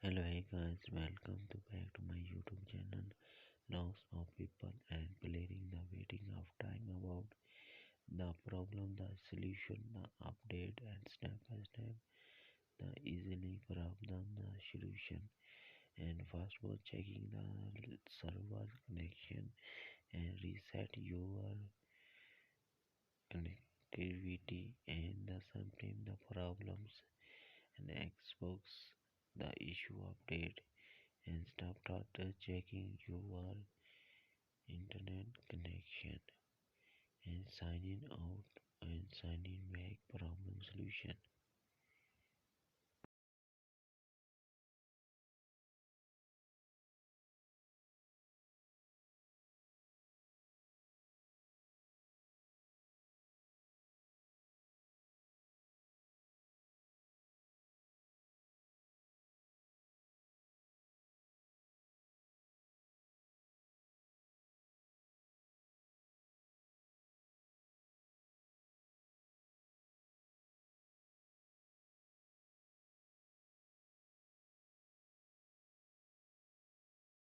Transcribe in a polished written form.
Hello, hey guys, welcome to back to my YouTube channel. Lots of people and playing the waiting of time about the problem, the solution, the update, and step by step the easily problem, the solution. And first was checking the server connection and reset your connectivity and the sometimes the problems and Xbox the issue update and stop after checking your internet connection and signing out and signing back problem solution